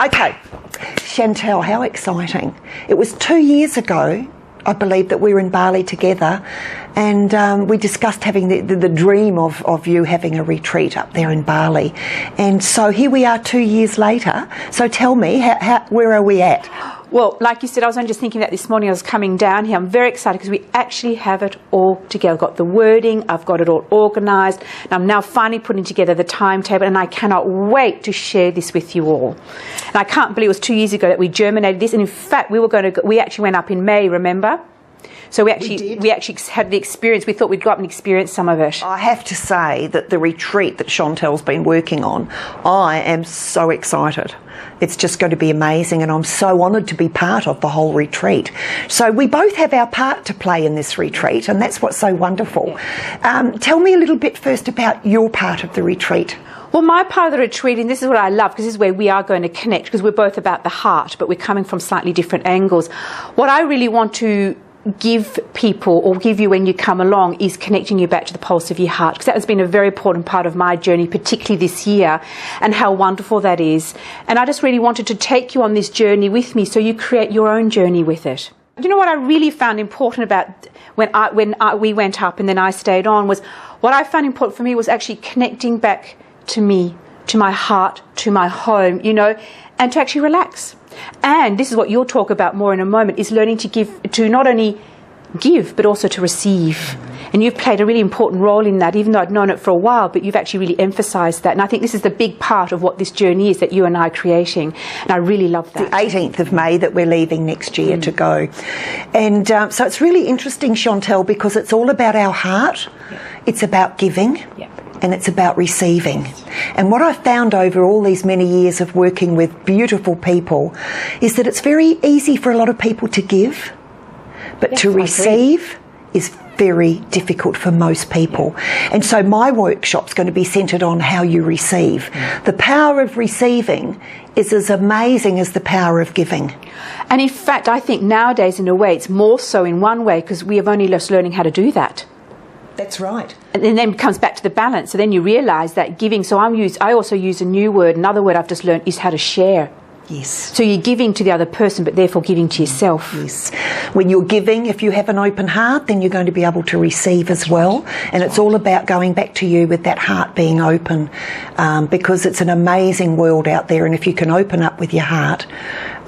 Okay, Chantal, how exciting. It was 2 years ago, I believe, that we were in Bali together, and we discussed having the dream of you having a retreat up there in Bali. And so here we are 2 years later. So tell me, where are we at? Well, like you said, I was only just thinking that this morning I was coming down here. I'm very excited because we actually have it all together. I've got the wording, I've got it all organised, and I'm now finally putting together the timetable, and I cannot wait to share this with you all. And I can't believe it was 2 years ago that we germinated this, and in fact we actually went up in May, remember? So we actually had the experience. We thought we'd go up and experience some of it. I have to say that the retreat that Chantal's been working on, I am so excited. It's just going to be amazing, and I'm so honoured to be part of the whole retreat. So we both have our part to play in this retreat, and that's what's so wonderful. Tell me a little bit first about your part of the retreat. Well, my part of the retreat, and this is what I love, because this is where we are going to connect, because we're both about the heart, but we're coming from slightly different angles. What I really want to give people, or give you when you come along, is connecting you back to the pulse of your heart, because that has been a very important part of my journey, particularly this year, and how wonderful that is. And I just really wanted to take you on this journey with me, so you create your own journey with it. You know what I really found important about when we went up and then I stayed on, was what I found important for me was actually connecting back to me, to my heart, to my home, you know, and to actually relax. And this is what you'll talk about more in a moment, is learning to give, to not only give, but also to receive. And you've played a really important role in that, even though I'd known it for a while, but you've actually really emphasised that. And I think this is the big part of what this journey is that you and I are creating. And I really love that. The 18th of May that we're leaving next year to go. And so it's really interesting, Chantal, because it's all about our heart. It's about giving. And it's about receiving. And what I've found over all these many years of working with beautiful people is that it's very easy for a lot of people to give, but to receive is very difficult for most people. And so my workshop's going to be centred on how you receive. The power of receiving is as amazing as the power of giving. And in fact, I think nowadays, in a way, it's more so in one way, because we have only just learning how to do that. That's right. And then it comes back to the balance. So then you realise that giving, so I also use a new word, another word I've just learned is how to share. Yes. So you're giving to the other person, but therefore giving to yourself. Yes. When you're giving, if you have an open heart, then you're going to be able to receive as well. And it's all about going back to you with that heart being open, because it's an amazing world out there. And if you can open up with your heart,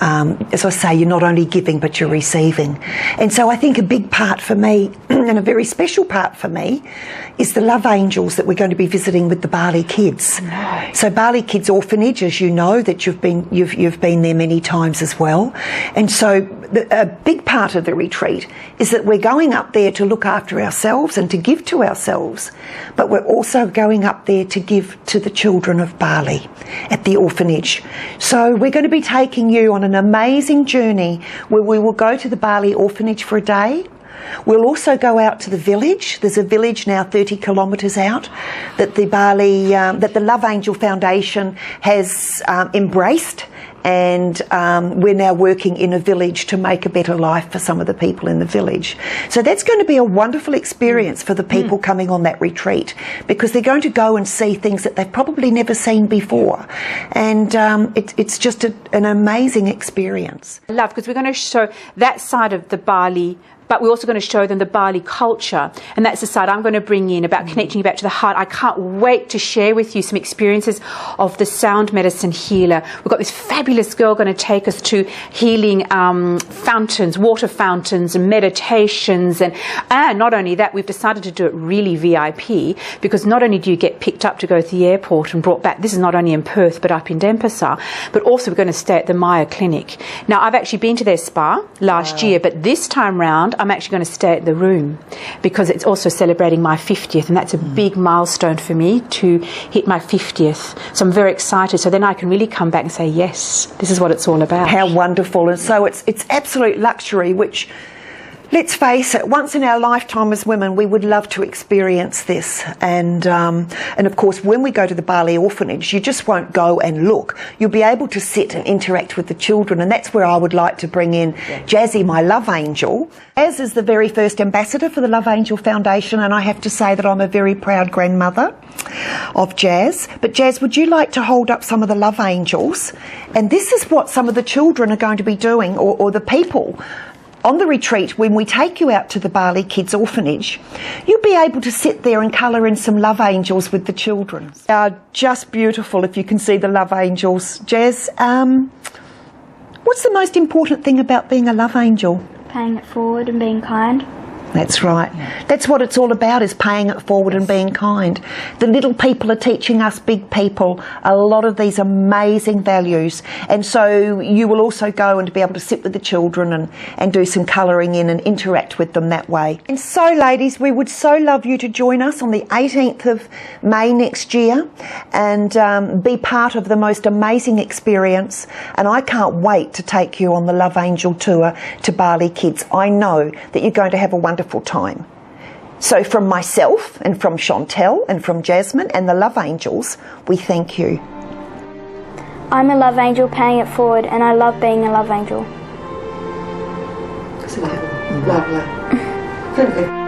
as I say, you're not only giving, but you're receiving. And so I think a big part for me, and a very special part for me, is the Love Angels that we're going to be visiting with the Bali kids. So Bali Kids Orphanage, as you know, that you've been there many times as well. And so a big part of the retreat is that we're going up there to look after ourselves and to give to ourselves, but we're also going up there to give to the children of Bali at the orphanage. So we're going to be taking you on an amazing journey where we will go to the Bali orphanage for a day. We'll also go out to the village. There's a village now 30 kilometres out that the Bali, that the Love Angel Foundation has embraced, and we're now working in a village to make a better life for some of the people in the village. So that's going to be a wonderful experience for the people coming on that retreat, because they're going to go and see things that they've probably never seen before. And it's just an amazing experience. I love, because we're going to show that side of the Bali, but we're also going to show them the Bali culture, and that's the side I'm going to bring in about connecting you back to the heart. I can't wait to share with you some experiences of the sound medicine healer. We've got this fabulous girl going to take us to healing fountains, water fountains and meditations, and not only that, we've decided to do it really VIP, because not only do you get picked up to go to the airport and brought back, this is not only in Perth but up in Denpasar, but also we're going to stay at the Maya Clinic. Now, I've actually been to their spa last year, but this time round I'm actually going to stay at the room, because it's also celebrating my 50th, and that's a big milestone for me to hit my 50th. So I'm very excited. So then I can really come back and say, yes, this is what it's all about. How wonderful. And so it's absolute luxury, which Let's face it, once in our lifetime as women, we would love to experience this. And of course, when we go to the Bali orphanage, you just won't go and look. You'll be able to sit and interact with the children. And that's where I would like to bring in Jazzy, my love angel. Jazz is the very first ambassador for the Love Angel Foundation. And I have to say that I'm a very proud grandmother of Jazz. But Jazz, would you like to hold up some of the love angels? And this is what some of the children are going to be doing, or the people. On the retreat, when we take you out to the Bali Kids Orphanage, you'll be able to sit there and colour in some love angels with the children. They are just beautiful if you can see the love angels. Jazz, what's the most important thing about being a love angel? Paying it forward and being kind. That's right. That's what it's all about, is paying it forward and being kind. The little people are teaching us big people a lot of these amazing values. And so you will also go and be able to sit with the children and do some colouring in and interact with them that way. And so, ladies, we would so love you to join us on the 18th of May next year and be part of the most amazing experience. And I can't wait to take you on the Love Angel tour to Bali Kids. I know that you're going to have a wonderful time. So from myself and from Chantal and from Jasmine and the Love Angels, we thank you. I'm a love angel paying it forward, and I love being a love angel. Isn't it lovely?